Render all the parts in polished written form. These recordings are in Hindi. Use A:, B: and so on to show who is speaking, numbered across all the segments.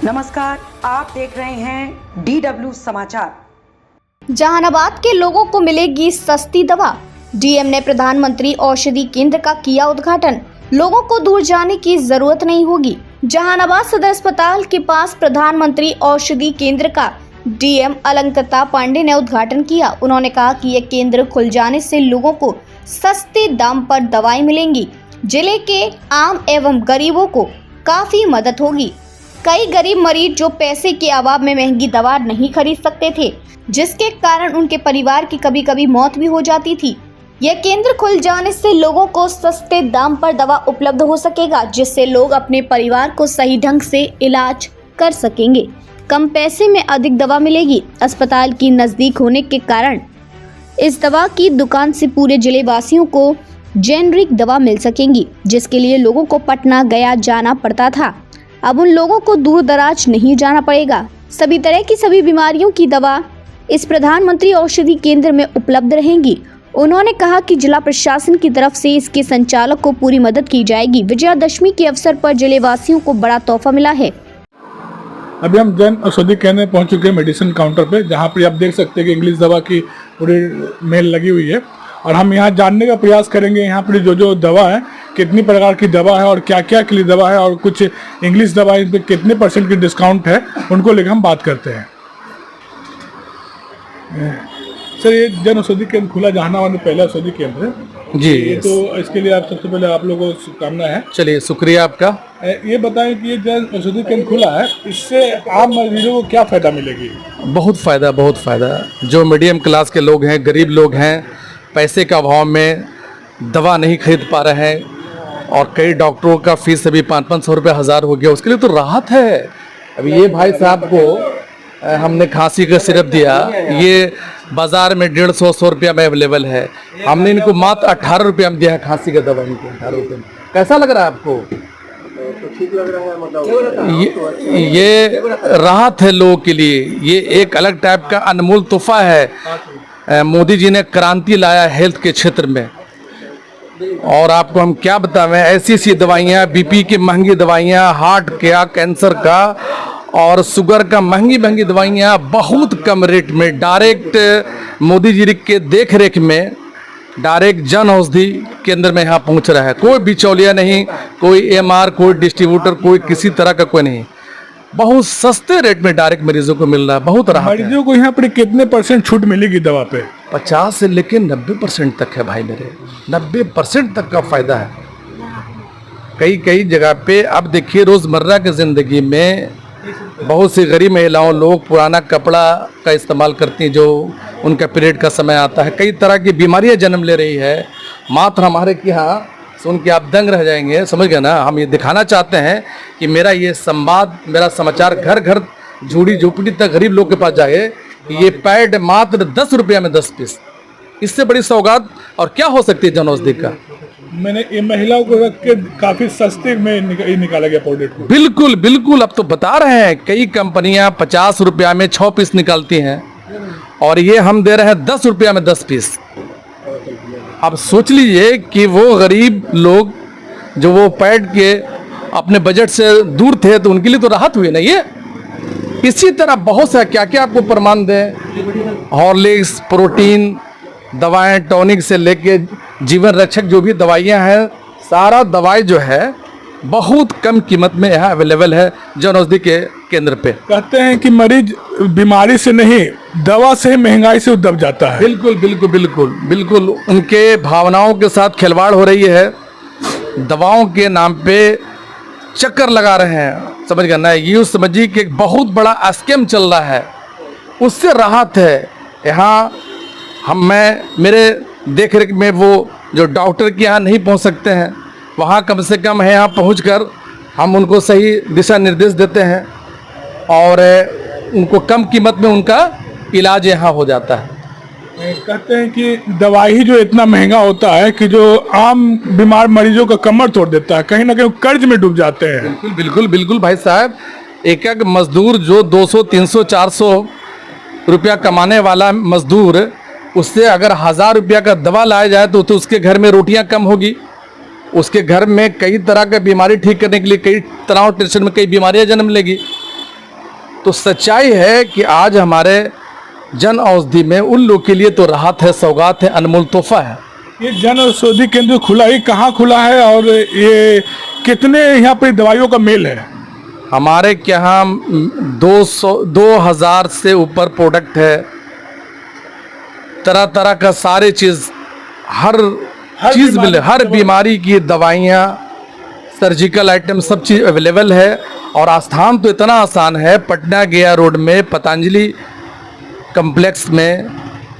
A: नमस्कार, आप देख रहे हैं DW समाचार।
B: जहानाबाद के लोगों को मिलेगी सस्ती दवा। डीएम ने प्रधानमंत्री औषधि केंद्र का किया उद्घाटन। लोगों को दूर जाने की जरूरत नहीं होगी। जहानाबाद सदर अस्पताल के पास प्रधानमंत्री औषधि केंद्र का डीएम अलंकृता पांडे ने उद्घाटन किया। उन्होंने कहा कि यह केंद्र खुल जाने से लोगों को सस्ते दाम पर दवाई मिलेंगी। जिले के आम एवं गरीबों को काफी मदद होगी। कई गरीब मरीज जो पैसे के अभाव में महंगी दवा नहीं खरीद सकते थे, जिसके कारण उनके परिवार की कभी कभी मौत भी हो जाती थी। यह केंद्र खुल जाने से लोगों को सस्ते दाम पर दवा उपलब्ध हो सकेगा, जिससे लोग अपने परिवार को सही ढंग से इलाज कर सकेंगे। कम पैसे में अधिक दवा मिलेगी। अस्पताल की नजदीक होने के कारण इस दवा की दुकान से पूरे जिले वासियों को जेनरिक दवा मिल सकेंगी, जिसके लिए लोगों को पटना गया जाना पड़ता था। अब उन लोगों को दूर दराज नहीं जाना पड़ेगा। सभी तरह की सभी बीमारियों की दवा इस प्रधानमंत्री औषधि केंद्र में उपलब्ध रहेंगी। उन्होंने कहा कि जिला प्रशासन की तरफ से इसके संचालक को पूरी मदद की जाएगी। विजयादशमी के अवसर पर जिले वासियों को बड़ा तोहफा मिला है।
C: अभी हम जन औषधि केंद्र में पहुंच चुके हैं, मेडिसिन काउंटर पे, जहां पर आप देख सकते हैं कि इंग्लिश दवा की पूरी मेल लगी हुई है। और हम यहाँ जानने का प्रयास करेंगे यहाँ पर जो दवा है, कितनी प्रकार की दवा है और क्या क्या के लिए दवा है, और कुछ इंग्लिश दवा इन पे कितने % की डिस्काउंट है, उनको लेकर हम बात करते हैं। सर, ये जन औषधि केंद्र खुला जहानाबाद में पहला औषधि केंद्र है
D: जी,
C: तो इसके लिए आप सबसे पहले आप लोगों को शुभकामना है।
D: चलिए, शुक्रिया आपका।
C: ये बताएं कि ये जन औषधि केंद्र खुला है, इससे आम मरीजों को क्या फायदा मिलेगी?
D: बहुत फ़ायदा। जो मीडियम क्लास के लोग हैं, गरीब लोग हैं, पैसे का अभाव में दवा नहीं खरीद पा रहे हैं और कई डॉक्टरों का फीस अभी 500-500 रुपये, 1000 हो गया, उसके लिए तो राहत है। अभी ये भाई साहब को हमने खांसी का सिरप दिया, ये बाज़ार में 150-100 रुपया में अवेलेबल है। हमने इनको मात्र 18 रुपया में दिया है खांसी का दवा, इनको 18 रुपये में। कैसा लग रहा है आपको?
E: तो ठीक लग रहा है, मतलब
D: ये राहत है लोगों के लिए। ये एक अलग टाइप का अनमोल तोहफा है। मोदी जी ने क्रांति लाया हेल्थ के क्षेत्र में। और आपको हम क्या बतावें, ऐसी दवाइयाँ, बीपी की महंगी दवाइयाँ, हार्ट का, कैंसर का और शुगर का महंगी दवाइयाँ बहुत कम रेट में डायरेक्ट मोदी जी के देख रेख में डायरेक्ट जन औषधि केंद्र में यहाँ पहुँच रहा है। कोई बिचौलिया नहीं, कोई MR, कोई डिस्ट्रीब्यूटर, कोई किसी तरह का कोई नहीं। बहुत सस्ते रेट में डायरेक्ट मरीजों को मिल रहा है। बहुत राहत है।
C: मरीजों को यहाँ पर कितने % छूट मिलेगी दवा पे?
D: 50 से लेकर 90% तक है भाई मेरे। 90% तक का फायदा है कई जगह पे। अब देखिए, रोजमर्रा की जिंदगी में बहुत सी गरीब महिलाओं लोग पुराना कपड़ा का इस्तेमाल करती हैं, जो उनका पीरियड का समय आता है। कई तरह की बीमारियां जन्म ले रही है। मात्र हमारे के यहाँ सुन के आप दंग रह जाएंगे, समझ गए ना। हम ये दिखाना चाहते हैं कि मेरा ये संवाद, मेरा समाचार घर घर, झूड़ी झोपड़ी तक गरीब लोग के पास जाए। ये पैड मात्र 10 रुपया में 10 पीस, इससे बड़ी सौगात और क्या हो सकती है जन औषधि का।
C: मैंने ये महिलाओं को रख के काफी सस्ते में निकाला गया पाउडर को।
D: बिल्कुल। अब तो बता रहे हैं, कई कंपनियां 50 रुपया में 6 पीस निकालती हैं और ये हम दे रहे हैं 10 रुपया में 10 पीस। अब सोच लीजिए कि वो गरीब लोग जो वो पैड के अपने बजट से दूर थे, तो उनके लिए तो राहत हुई ना ये। इसी तरह बहुत सा क्या क्या आपको प्रमाण दें, हॉर्लिक्स, प्रोटीन दवाएं, टॉनिक से लेके जीवन रक्षक जो भी दवाइयां हैं, सारा दवाई जो है बहुत कम कीमत में यहाँ अवेलेबल है जन औषधि के केंद्र पे।
C: कहते हैं कि मरीज बीमारी से नहीं, दवा से, महंगाई से दब जाता है।
D: बिल्कुल। उनके भावनाओं के साथ खिलवाड़ हो रही है। दवाओं के नाम पे चक्कर लगा रहे हैं, समझ गए ना। ये समझिए कि एक बहुत बड़ा स्कैम चल रहा है, उससे राहत है। यहाँ मैं मेरे देख रेख में वो जो डॉक्टर के यहाँ नहीं पहुँच सकते हैं, वहाँ कम से कम है यहाँ पहुँचकर हम उनको सही दिशा निर्देश देते हैं और उनको कम कीमत में उनका इलाज यहाँ हो जाता है।
C: कहते हैं कि दवाई जो इतना महंगा होता है कि जो आम बीमार मरीजों का कमर तोड़ देता है, कहीं ना कहीं कर्ज में डूब जाते हैं।
D: बिल्कुल भाई साहब। एक मजदूर जो 200, 300, 400 रुपया कमाने वाला मजदूर, उससे अगर 1000 रुपया का दवा लाया जाए तो उसके घर में रोटियां कम होगी। उसके घर में कई तरह का बीमारी ठीक करने के लिए कई तनाव टेंशन में कई बीमारियां जन्म लेगी। तो सच्चाई है कि आज हमारे जन औषधि में उन लोग के लिए तो राहत है, सौगात है, अनमोल तोहफा है।
C: ये जन औषधि केंद्र खुला है, कहाँ खुला है और ये कितने यहाँ पे दवाइयों का मेल है?
D: हमारे के यहाँ 2000 से ऊपर प्रोडक्ट है, तरह तरह का सारे चीज़, हर चीज़ मिले, हर बीमारी की दवाइयाँ, सर्जिकल आइटम, सब चीज़ अवेलेबल है। और आस्थान तो इतना आसान है, पटना गया रोड में पतंजलि कम्प्लेक्स में,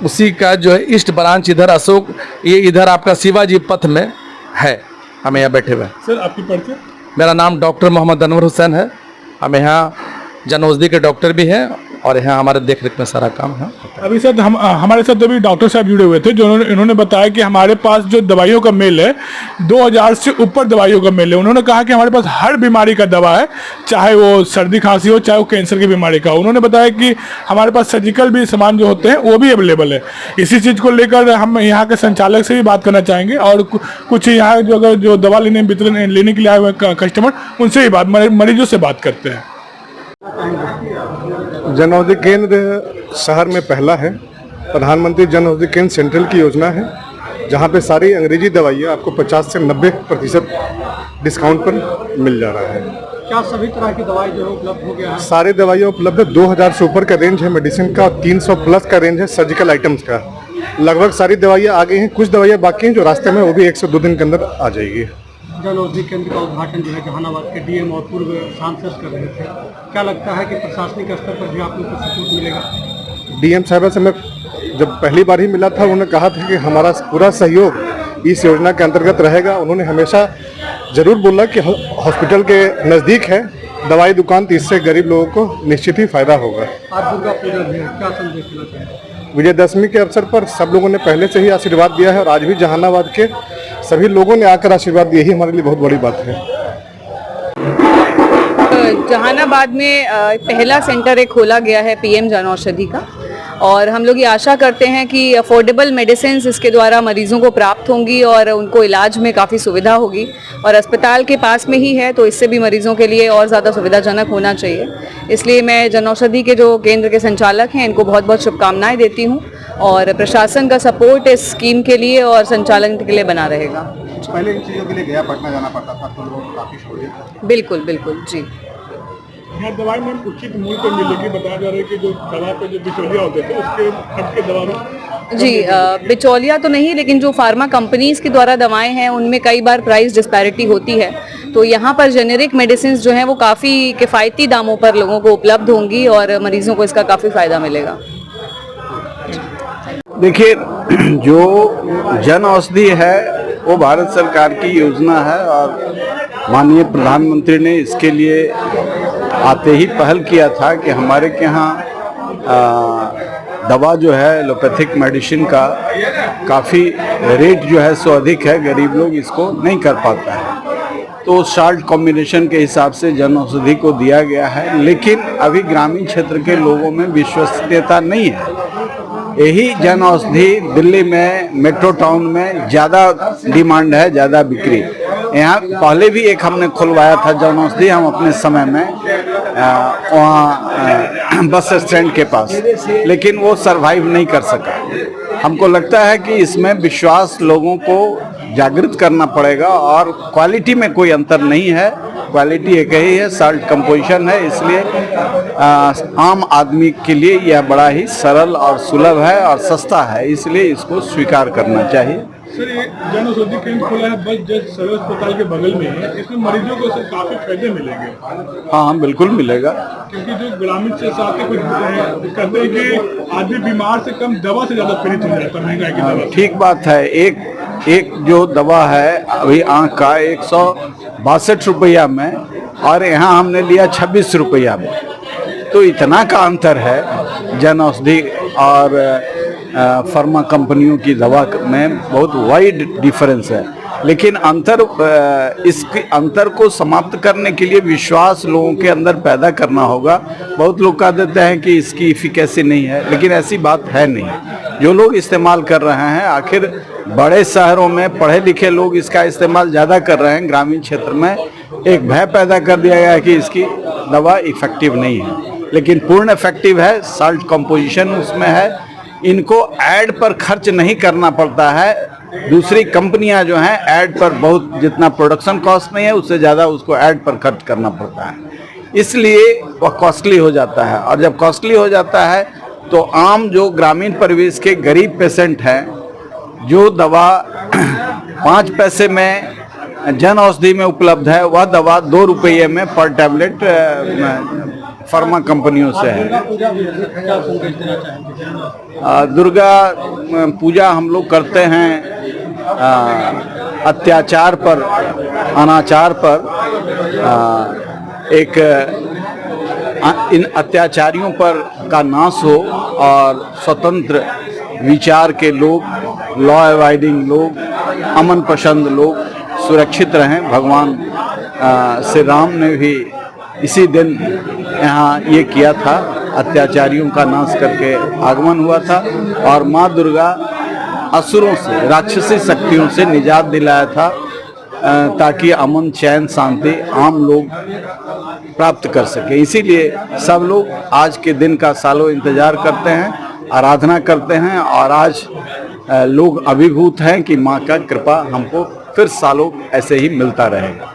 D: उसी का जो है ईस्ट ब्रांच इधर अशोक, ये इधर आपका शिवाजी पथ में है। हमें यहाँ बैठे हुए।
C: सर आपकी परिचय?
D: मेरा नाम डॉक्टर मोहम्मद अनवर हुसैन है। हम यहाँ जन औषधि के डॉक्टर भी हैं और यहाँ हमारे देख रेख में सारा काम है।
C: अभी सर हमारे साथ अभी डॉक्टर साहब जुड़े हुए थे, जो इन्होंने बताया कि हमारे पास जो दवाइयों का मेल है 2000 से ऊपर दवाइयों का मेल है। उन्होंने कहा कि हमारे पास हर बीमारी का दवा है, चाहे वो सर्दी खांसी हो, चाहे वो कैंसर की बीमारी का। उन्होंने बताया कि हमारे पास सर्जिकल भी सामान जो होते हैं वो भी अवेलेबल है। इसी चीज़ को लेकर हम यहाँ के संचालक से भी बात करना चाहेंगे और कुछ यहाँ जो दवा लेने के लिए आए हुए कस्टमर, उनसे ही मरीजों से बात करते हैं।
E: जन औषधि केंद्र शहर में पहला है। प्रधानमंत्री जन औषधि केंद्र सेंट्रल की योजना है, जहां पे सारी अंग्रेजी दवाइयाँ आपको 50 से 90% डिस्काउंट पर मिल जा रहा है।
F: क्या सभी तरह की दवाई जो है उपलब्ध हो गया है?
E: सारी दवाइयाँ उपलब्ध है। 2000 से ऊपर का रेंज है मेडिसिन का, 300 प्लस का रेंज है सर्जिकल आइटम्स का। लगभग सारी दवाइयाँ आ गई हैं, कुछ दवाइयाँ बाकी हैं जो रास्ते में, वो भी 1 से 2 दिन के अंदर आ जाएगी।
F: जन औषधि केंद्र का उद्घाटन जो है जहानाबाद के डीएम और पूर्व सांसद कर रहे थे, क्या लगता है कि प्रशासनिक स्तर पर भी आप लोग को सपोर्ट मिलेगा?
E: डीएम साहब से मैं जब पहली बार ही मिला था, उन्होंने कहा था कि हमारा पूरा सहयोग इस योजना के अंतर्गत रहेगा। उन्होंने हमेशा जरूर बोला कि हॉस्पिटल के नज़दीक है दवाई दुकान, तो इससे गरीब लोगों को निश्चित ही फायदा होगा।
F: आज दुर्गा पूजा भी है, क्या संदेश देना चाहिए?
E: विजयदशमी के अवसर पर सब लोगों ने पहले से ही आशीर्वाद दिया है और आज भी जहानाबाद के सभी लोगों ने आकर आशीर्वाद दिया, ही हमारे लिए बहुत बड़ी बात है।
G: जहानाबाद में पहला सेंटर एक खोला गया है पीएम जन औषधि का, और हम लोग ये आशा करते हैं कि अफोर्डेबल मेडिसिन इसके द्वारा मरीजों को प्राप्त होंगी और उनको इलाज में काफ़ी सुविधा होगी। और अस्पताल के पास में ही है, तो इससे भी मरीजों के लिए और ज़्यादा सुविधाजनक होना चाहिए। इसलिए मैं जन औषधि के जो केंद्र के संचालक हैं, इनको बहुत बहुत शुभकामनाएं देती हूँ और प्रशासन का सपोर्ट इस स्कीम के लिए और संचालन के लिए बना रहेगा।
E: पहले इन चीज़ों के लिए गया पटना जाना पड़ता था, तो लोग काफ़ी सहूलियत।
G: बिल्कुल बिल्कुल जी।
C: यहाँ दवाई में उचित मूल्य पर मिलेगी, बताया जा रहा है कि जो दवा पे जो बिचौलिया होते थे उसके हट के दवा में
G: जी बिचौलिया तो नहीं, लेकिन जो फार्मा कंपनीज के द्वारा दवाएं हैं उनमें कई बार प्राइस डिस्पैरिटी होती है। तो यहाँ पर जेनेरिक मेडिसिन जो हैं वो काफ़ी किफ़ायती दामों पर लोगों को उपलब्ध होंगी और मरीजों को इसका काफ़ी फ़ायदा मिलेगा।
H: देखिए, जो जन औषधि है वो भारत सरकार की योजना है और माननीय प्रधानमंत्री ने इसके लिए आते ही पहल किया था कि हमारे के यहाँ दवा जो है एलोपैथिक मेडिसिन का काफ़ी रेट जो है सो अधिक है, गरीब लोग इसको नहीं कर पाता है। तो साल्ट कॉम्बिनेशन के हिसाब से जन औषधि को दिया गया है, लेकिन अभी ग्रामीण क्षेत्र के लोगों में विश्वसनीयता नहीं है। यही जन औषधि दिल्ली में मेट्रो टाउन में ज़्यादा डिमांड है, ज़्यादा बिक्री। यहाँ पहले भी एक हमने खुलवाया था जन औषधि, हम अपने समय में वहाँ बस स्टैंड के पास, लेकिन वो सरवाइव नहीं कर सका। हमको लगता है कि इसमें विश्वास लोगों को जागृत करना पड़ेगा और क्वालिटी में कोई अंतर नहीं है, क्वालिटी एक ही है, साल्ट कंपोजिशन है। इसलिए आम आदमी के लिए यह बड़ा ही सरल और सुलभ है और सस्ता है, इसलिए इसको स्वीकार करना चाहिए।
C: सर, ये जन औषधि केंद्र खुला है बस जस्ट सदर अस्पताल के बगल में है, इसमें मरीजों को काफ़ी फायदे मिलेंगे।
H: हाँ, बिल्कुल मिलेगा,
C: क्योंकि जो ग्रामीण क्षेत्र आके कुछ कहते हैं कि आदमी बीमार से कम दवा से ज़्यादा पीड़ित हो जाता है, महंगाई की दवा।
H: ठीक बात है। एक जो दवा है अभी आँख का 162 रुपया में, और यहाँ हमने लिया 26 रुपया में, तो इतना का अंतर है जन औषधि और फार्मा कंपनियों की दवा में, बहुत वाइड डिफरेंस है। लेकिन इसके अंतर को समाप्त करने के लिए विश्वास लोगों के अंदर पैदा करना होगा। बहुत लोग कह देते हैं कि इसकी इफिकेसी नहीं है, लेकिन ऐसी बात है नहीं। जो लोग इस्तेमाल कर रहे हैं, आखिर बड़े शहरों में पढ़े लिखे लोग इसका इस्तेमाल ज़्यादा कर रहे हैं, ग्रामीण क्षेत्र में एक भय पैदा कर दिया गया है कि इसकी दवा इफेक्टिव नहीं है। लेकिन पूर्ण इफेक्टिव है, साल्ट कंपोजिशन उसमें है। इनको ऐड पर खर्च नहीं करना पड़ता है। दूसरी कंपनियां जो हैं ऐड पर बहुत, जितना प्रोडक्शन कॉस्ट नहीं है उससे ज़्यादा उसको ऐड पर खर्च करना पड़ता है, इसलिए वह कॉस्टली हो जाता है। और जब कॉस्टली हो जाता है तो आम जो ग्रामीण परिवेश के गरीब पेशेंट हैं, जो दवा 5 पैसे में जन औषधि में उपलब्ध है, वह दवा 2 रुपये में पर टैबलेट फार्मा कंपनियों से है। दुर्गा पूजा हम लोग करते हैं अत्याचार पर, अनाचार पर, एक इन अत्याचारियों पर का नाश हो और स्वतंत्र विचार के लोग, लॉ अवॉइडिंग लोग, अमन पसंद लोग सुरक्षित रहें। भगवान श्री राम ने भी इसी दिन यहाँ ये किया था, अत्याचारियों का नाश करके आगमन हुआ था और माँ दुर्गा असुरों से, राक्षसी शक्तियों से निजात दिलाया था, ताकि अमन, चैन, शांति आम लोग प्राप्त कर सके। इसीलिए सब लोग आज के दिन का सालों इंतजार करते हैं, आराधना करते हैं और आज लोग अभिभूत हैं कि माँ का कृपा हमको फिर सालों ऐसे ही मिलता रहेगा।